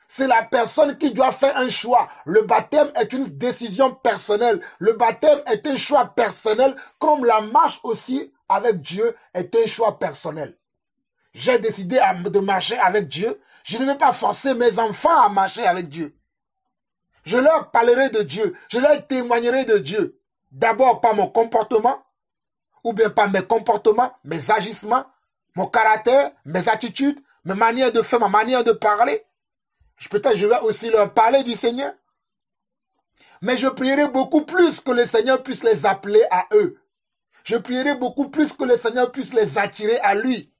C'est la personne qui doit faire un choix. Le baptême est une décision personnelle. Le baptême est un choix personnel, comme la marche aussi avec Dieu est un choix personnel. J'ai décidé de marcher avec Dieu. Je ne vais pas forcer mes enfants à marcher avec Dieu. Je leur parlerai de Dieu. Je leur témoignerai de Dieu. D'abord par mon comportement, ou bien par mes comportements, mes agissements, mon caractère, mes attitudes, mes manières de faire, ma manière de parler. Peut-être je vais aussi leur parler du Seigneur. Mais je prierai beaucoup plus que le Seigneur puisse les appeler à eux. Je prierai beaucoup plus que le Seigneur puisse les attirer à lui.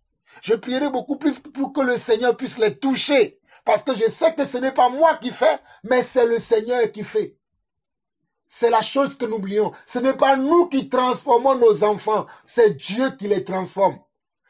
Je prierai beaucoup plus pour que le Seigneur puisse les toucher. Parce que je sais que ce n'est pas moi qui fais, mais c'est le Seigneur qui fait. C'est la chose que nous oublions. Ce n'est pas nous qui transformons nos enfants, c'est Dieu qui les transforme.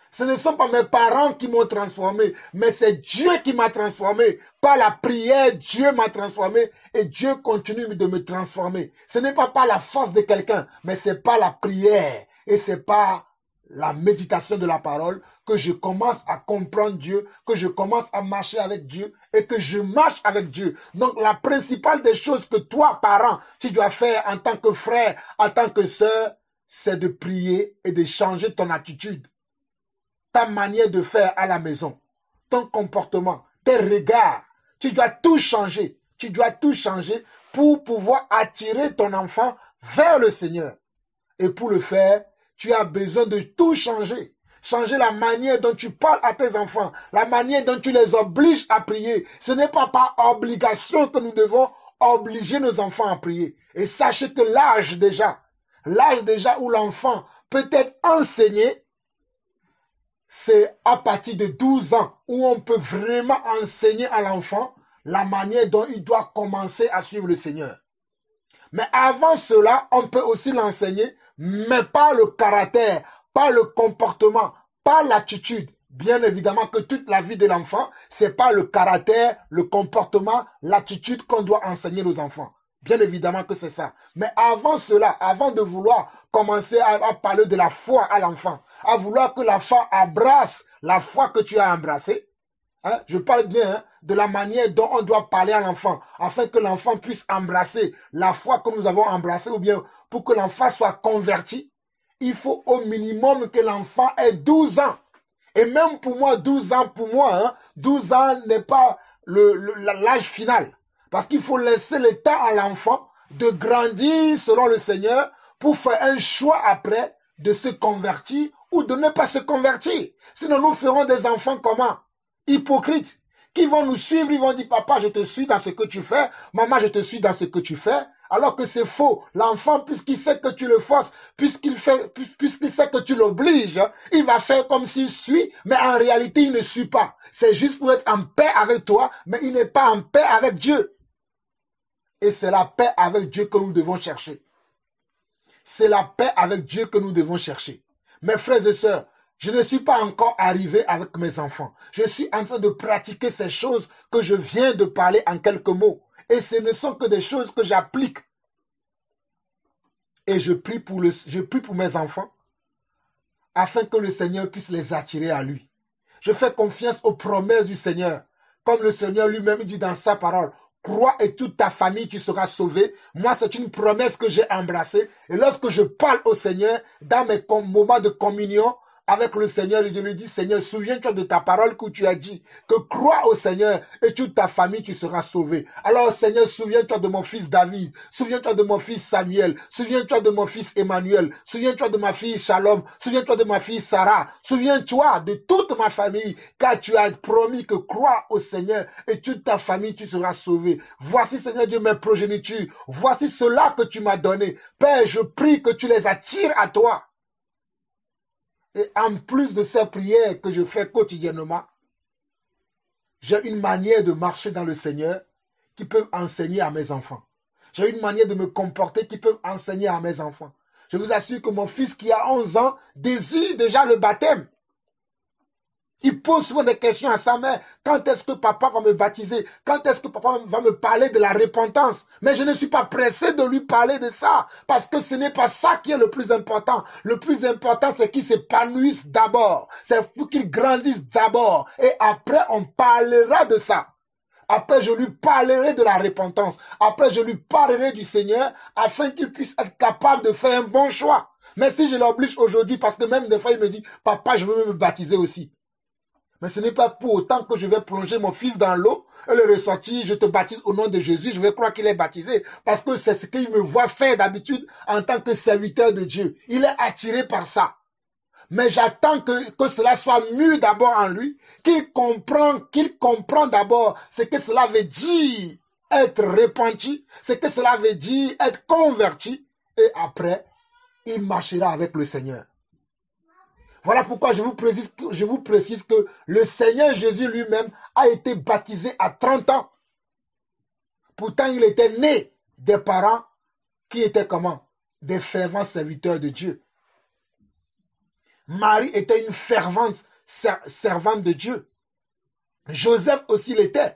Ce ne sont pas mes parents qui m'ont transformé, mais c'est Dieu qui m'a transformé. Par la prière, Dieu m'a transformé et Dieu continue de me transformer. Ce n'est pas par la force de quelqu'un, mais c'est par la prière. Et c'est par la méditation de la parole que je commence à comprendre Dieu, que je commence à marcher avec Dieu et que je marche avec Dieu. Donc la principale des choses que toi, parent, tu dois faire en tant que frère, en tant que sœur, c'est de prier et de changer ton attitude, ta manière de faire à la maison, ton comportement, tes regards. Tu dois tout changer. Tu dois tout changer pour pouvoir attirer ton enfant vers le Seigneur. Et pour le faire, tu as besoin de tout changer. Changer la manière dont tu parles à tes enfants, la manière dont tu les obliges à prier. Ce n'est pas par obligation que nous devons obliger nos enfants à prier. Et sachez que l'âge déjà où l'enfant peut être enseigné, c'est à partir de 12 ans où on peut vraiment enseigner à l'enfant la manière dont il doit commencer à suivre le Seigneur. Mais avant cela, on peut aussi l'enseigner, mais pas le caractère, pas le comportement, pas l'attitude. Bien évidemment que toute la vie de l'enfant, c'est pas le caractère, le comportement, l'attitude qu'on doit enseigner aux enfants. Bien évidemment que c'est ça. Mais avant cela, avant de vouloir commencer à parler de la foi à l'enfant, à vouloir que l'enfant embrasse la foi que tu as embrassée, hein, je parle bien de la manière dont on doit parler à l'enfant, afin que l'enfant puisse embrasser la foi que nous avons embrassée, ou bien pour que l'enfant soit converti, il faut au minimum que l'enfant ait 12 ans. Et même pour moi, 12 ans, 12 ans n'est pas l'âge final. Parce qu'il faut laisser le temps à l'enfant de grandir selon le Seigneur pour faire un choix après de se convertir ou de ne pas se convertir. Sinon, nous ferons des enfants comment? Hypocrites, qui vont nous suivre, ils vont dire, papa, je te suis dans ce que tu fais, maman, je te suis dans ce que tu fais, alors que c'est faux. L'enfant, puisqu'il sait que tu le forces, puisqu'il sait que tu l'obliges, il va faire comme s'il suit, mais en réalité, il ne suit pas. C'est juste pour être en paix avec toi, mais il n'est pas en paix avec Dieu. Et c'est la paix avec Dieu que nous devons chercher. C'est la paix avec Dieu que nous devons chercher. Mes frères et sœurs, je ne suis pas encore arrivé avec mes enfants. Je suis en train de pratiquer ces choses que je viens de parler en quelques mots. Et ce ne sont que des choses que j'applique. Et je prie pour mes enfants afin que le Seigneur puisse les attirer à lui. Je fais confiance aux promesses du Seigneur. Comme le Seigneur lui-même dit dans sa parole, crois et toute ta famille, tu seras sauvé. Moi, c'est une promesse que j'ai embrassée. Et lorsque je parle au Seigneur, dans mes moments de communion avec le Seigneur, je lui dis, Seigneur, souviens-toi de ta parole que tu as dit, que crois au Seigneur et toute ta famille, tu seras sauvé. Alors, Seigneur, souviens-toi de mon fils David, souviens-toi de mon fils Samuel, souviens-toi de mon fils Emmanuel, souviens-toi de ma fille Shalom, souviens-toi de ma fille Sarah, souviens-toi de toute ma famille, car tu as promis que crois au Seigneur et toute ta famille, tu seras sauvé. Voici, Seigneur Dieu, mes progénitures, voici cela que tu m'as donné. Père, je prie que tu les attires à toi. Et en plus de ces prières que je fais quotidiennement, j'ai une manière de marcher dans le Seigneur qui peut enseigner à mes enfants. J'ai une manière de me comporter qui peut enseigner à mes enfants. Je vous assure que mon fils qui a 11 ans désire déjà le baptême. Il pose souvent des questions à sa mère. Quand est-ce que papa va me baptiser? Quand est-ce que papa va me parler de la repentance? Mais je ne suis pas pressé de lui parler de ça. Parce que ce n'est pas ça qui est le plus important. Le plus important, c'est qu'il s'épanouisse d'abord. C'est pour qu'il grandisse d'abord. Et après, on parlera de ça. Après, je lui parlerai de la repentance. Après, je lui parlerai du Seigneur afin qu'il puisse être capable de faire un bon choix. Mais si je l'oblige aujourd'hui, parce que même des fois, il me dit, papa, je veux me baptiser aussi. Mais ce n'est pas pour autant que je vais plonger mon fils dans l'eau et le ressortir, je te baptise au nom de Jésus, je vais croire qu'il est baptisé. Parce que c'est ce qu'il me voit faire d'habitude en tant que serviteur de Dieu. Il est attiré par ça. Mais j'attends que cela soit mûr d'abord en lui, qu'il comprend d'abord ce que cela veut dire être repenti, ce que cela veut dire être converti. Et après, il marchera avec le Seigneur. Voilà pourquoi je vous précise que le Seigneur Jésus lui-même a été baptisé à 30 ans. Pourtant, il était né des parents qui étaient comment? Des fervents serviteurs de Dieu. Marie était une fervente servante de Dieu. Joseph aussi l'était.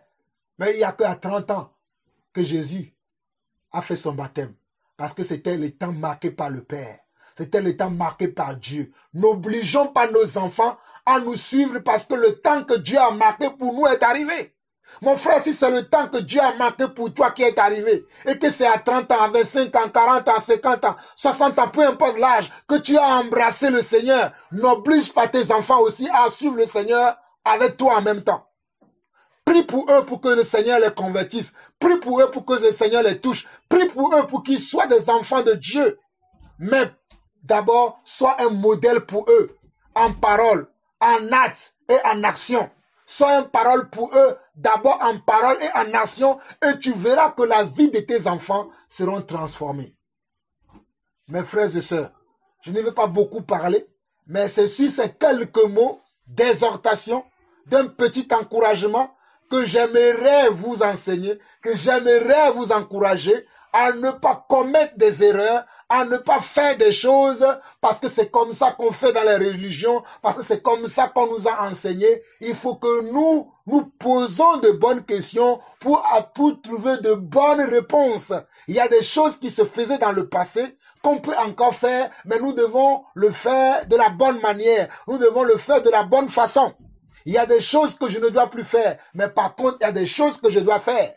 Mais il n'y a qu'à 30 ans que Jésus a fait son baptême. Parce que c'était le temps marqué par le Père. C'était le temps marqué par Dieu. N'obligeons pas nos enfants à nous suivre parce que le temps que Dieu a marqué pour nous est arrivé. Mon frère, si c'est le temps que Dieu a marqué pour toi qui est arrivé, et que c'est à 30 ans, à 25 ans, 40 ans, 50 ans, 60 ans, peu importe l'âge, que tu as embrassé le Seigneur, n'oblige pas tes enfants aussi à suivre le Seigneur avec toi en même temps. Prie pour eux pour que le Seigneur les convertisse. Prie pour eux pour que le Seigneur les touche. Prie pour eux pour qu'ils soient des enfants de Dieu. Mais d'abord, sois un modèle pour eux, en parole, en acte et en action. Sois une parole pour eux, d'abord en parole et en action, et tu verras que la vie de tes enfants seront transformée. Mes frères et sœurs, je ne vais pas beaucoup parler, mais ceci, c'est quelques mots d'exhortation, d'un petit encouragement que j'aimerais vous enseigner, que j'aimerais vous encourager à ne pas commettre des erreurs, à ne pas faire des choses parce que c'est comme ça qu'on fait dans les religions, parce que c'est comme ça qu'on nous a enseigné. Il faut que nous posons de bonnes questions pour trouver de bonnes réponses. Il y a des choses qui se faisaient dans le passé qu'on peut encore faire, mais nous devons le faire de la bonne manière. Nous devons le faire de la bonne façon. Il y a des choses que je ne dois plus faire, mais par contre, il y a des choses que je dois faire.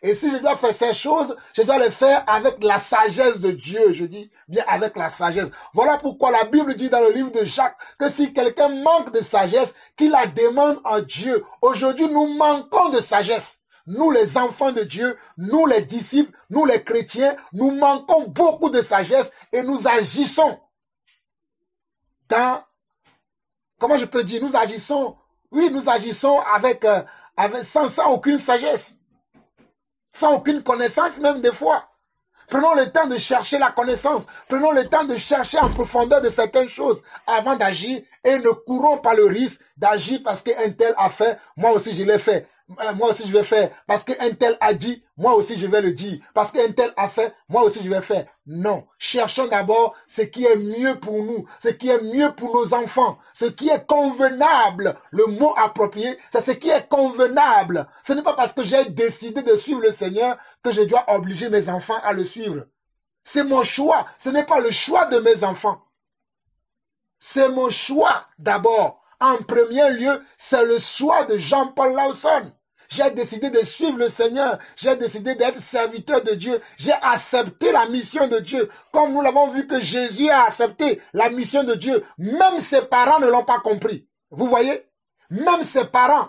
Et si je dois faire ces choses, je dois les faire avec la sagesse de Dieu. Je dis bien avec la sagesse. Voilà pourquoi la Bible dit dans le livre de Jacques que si quelqu'un manque de sagesse, qu'il la demande en Dieu. Aujourd'hui, nous manquons de sagesse. Nous, les enfants de Dieu, nous, les disciples, nous, les chrétiens, nous manquons beaucoup de sagesse et nous agissons dans, comment je peux dire, nous agissons sans aucune sagesse. Sans aucune connaissance même des fois. Prenons le temps de chercher la connaissance. Prenons le temps de chercher en profondeur de certaines choses avant d'agir et ne courons pas le risque d'agir parce qu'un tel a fait, moi aussi je l'ai fait. Moi aussi je vais faire. Parce qu'un tel a dit, moi aussi je vais le dire. Parce qu'un tel a fait, moi aussi je vais faire. Non. Cherchons d'abord ce qui est mieux pour nous, ce qui est mieux pour nos enfants, ce qui est convenable. Le mot approprié, c'est ce qui est convenable. Ce n'est pas parce que j'ai décidé de suivre le Seigneur que je dois obliger mes enfants à le suivre. C'est mon choix. Ce n'est pas le choix de mes enfants. C'est mon choix d'abord. En premier lieu, c'est le choix de Jean-Paul Lawson. J'ai décidé de suivre le Seigneur. J'ai décidé d'être serviteur de Dieu. J'ai accepté la mission de Dieu. Comme nous l'avons vu que Jésus a accepté la mission de Dieu. Même ses parents ne l'ont pas compris. Vous voyez? Même ses parents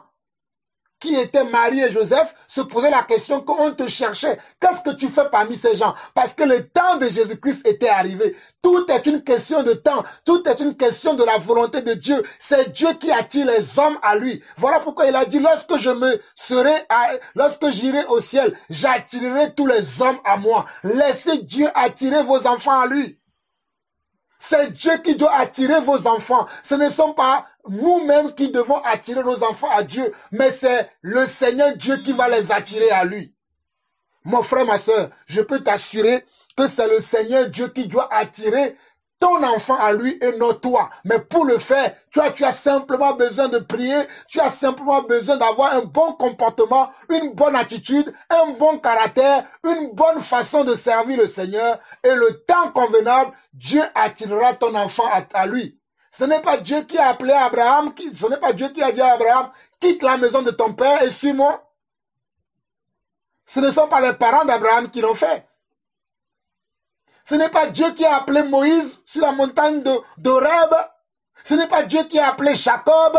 qui étaient Marie et Joseph se posaient la question qu'on te cherchait. Qu'est-ce que tu fais parmi ces gens? Parce que le temps de Jésus-Christ était arrivé. Tout est une question de temps. Tout est une question de la volonté de Dieu. C'est Dieu qui attire les hommes à lui. Voilà pourquoi il a dit, lorsque j'irai au ciel, j'attirerai tous les hommes à moi. Laissez Dieu attirer vos enfants à lui. C'est Dieu qui doit attirer vos enfants. Ce ne sont pas nous-mêmes qui devons attirer nos enfants à Dieu, mais c'est le Seigneur Dieu qui va les attirer à lui. Mon frère, ma soeur, je peux t'assurer que c'est le Seigneur Dieu qui doit attirer ton enfant à lui et non toi. Mais pour le faire, tu as simplement besoin de prier, tu as simplement besoin d'avoir un bon comportement, une bonne attitude, un bon caractère, une bonne façon de servir le Seigneur. Et le temps convenable, Dieu attirera ton enfant à lui. Ce n'est pas Dieu qui a appelé Abraham, ce n'est pas Dieu qui a dit à Abraham, quitte la maison de ton père et suis-moi. Ce ne sont pas les parents d'Abraham qui l'ont fait. Ce n'est pas Dieu qui a appelé Moïse sur la montagne d'Horeb. Ce n'est pas Dieu qui a appelé Jacob.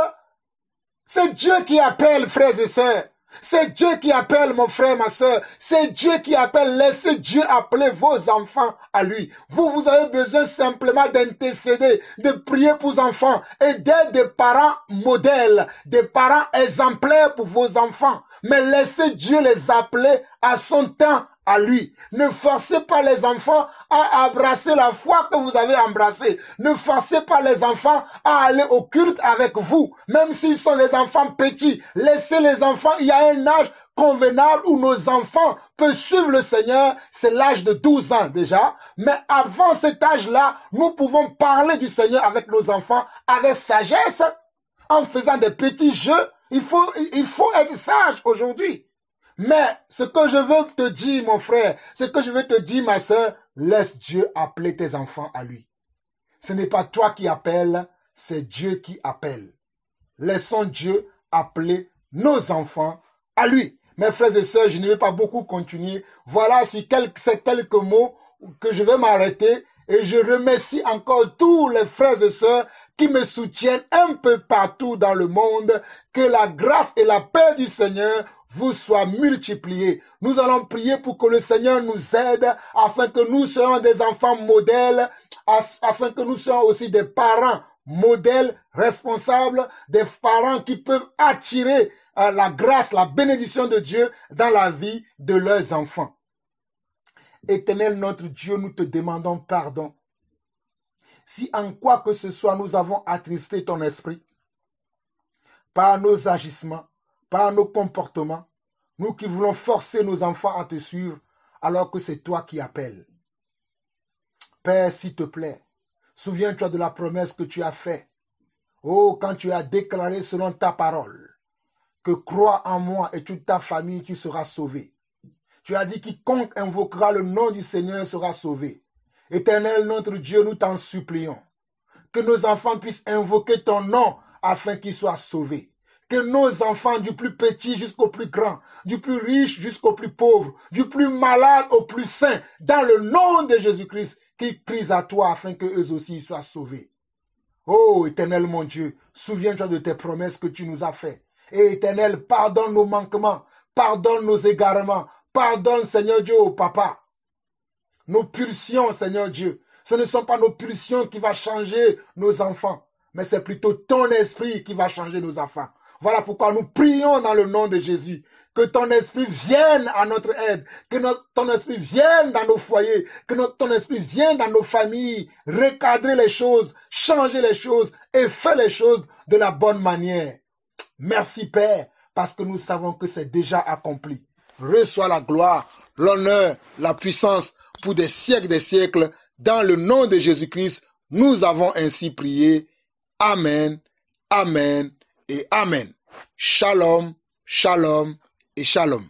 C'est Dieu qui appelle, frères et sœurs. C'est Dieu qui appelle, mon frère, ma sœur. C'est Dieu qui appelle. Laissez Dieu appeler vos enfants à lui. Vous avez besoin simplement d'intercéder, de prier pour vos enfants et d'être des parents modèles, des parents exemplaires pour vos enfants. Mais laissez Dieu les appeler à son temps, à lui. Ne forcez pas les enfants à embrasser la foi que vous avez embrassée. Ne forcez pas les enfants à aller au culte avec vous, même s'ils sont des enfants petits. Laissez les enfants, il y a un âge convenable où nos enfants peuvent suivre le Seigneur, c'est l'âge de 12 ans déjà. Mais avant cet âge-là, nous pouvons parler du Seigneur avec nos enfants avec sagesse, en faisant des petits jeux. Il faut être sage aujourd'hui. Mais ce que je veux te dire, mon frère, ce que je veux te dire, ma sœur, laisse Dieu appeler tes enfants à lui. Ce n'est pas toi qui appelles, c'est Dieu qui appelle. Laissons Dieu appeler nos enfants à lui. Mes frères et sœurs, je ne vais pas beaucoup continuer. Voilà ces quelques mots que je vais m'arrêter et je remercie encore tous les frères et sœurs qui me soutiennent un peu partout dans le monde. Que la grâce et la paix du Seigneur vous soient multipliées. Nous allons prier pour que le Seigneur nous aide afin que nous soyons des enfants modèles, afin que nous soyons aussi des parents modèles, responsables, des parents qui peuvent attirer la grâce, la bénédiction de Dieu dans la vie de leurs enfants. Éternel notre Dieu, nous te demandons pardon. Si en quoi que ce soit nous avons attristé ton esprit, par nos agissements, par nos comportements, nous qui voulons forcer nos enfants à te suivre, alors que c'est toi qui appelles. Père, s'il te plaît, souviens-toi de la promesse que tu as faite. Oh, quand tu as déclaré selon ta parole, que crois en moi et toute ta famille, tu seras sauvé. Tu as dit quiconque invoquera le nom du Seigneur sera sauvé. Éternel notre Dieu, nous t'en supplions. Que nos enfants puissent invoquer ton nom afin qu'ils soient sauvés. Que nos enfants, du plus petit jusqu'au plus grand, du plus riche jusqu'au plus pauvre, du plus malade au plus sain, dans le nom de Jésus-Christ, qu'ils crient à toi afin qu'eux aussi soient sauvés. Oh, Éternel mon Dieu, souviens-toi de tes promesses que tu nous as faites. Et Éternel, pardonne nos manquements, pardonne nos égarements, pardonne, Seigneur Dieu, au Papa. Nos pulsions, Seigneur Dieu, ce ne sont pas nos pulsions qui vont changer nos enfants, mais c'est plutôt ton esprit qui va changer nos enfants. Voilà pourquoi nous prions dans le nom de Jésus. Que ton esprit vienne à notre aide. Que ton esprit vienne dans nos foyers. Que ton esprit vienne dans nos familles. Recadrer les choses, changer les choses et faire les choses de la bonne manière. Merci Père, parce que nous savons que c'est déjà accompli. Reçois la gloire, l'honneur, la puissance pour des siècles. Dans le nom de Jésus-Christ, nous avons ainsi prié. Amen, amen et amen. Shalom, shalom et shalom.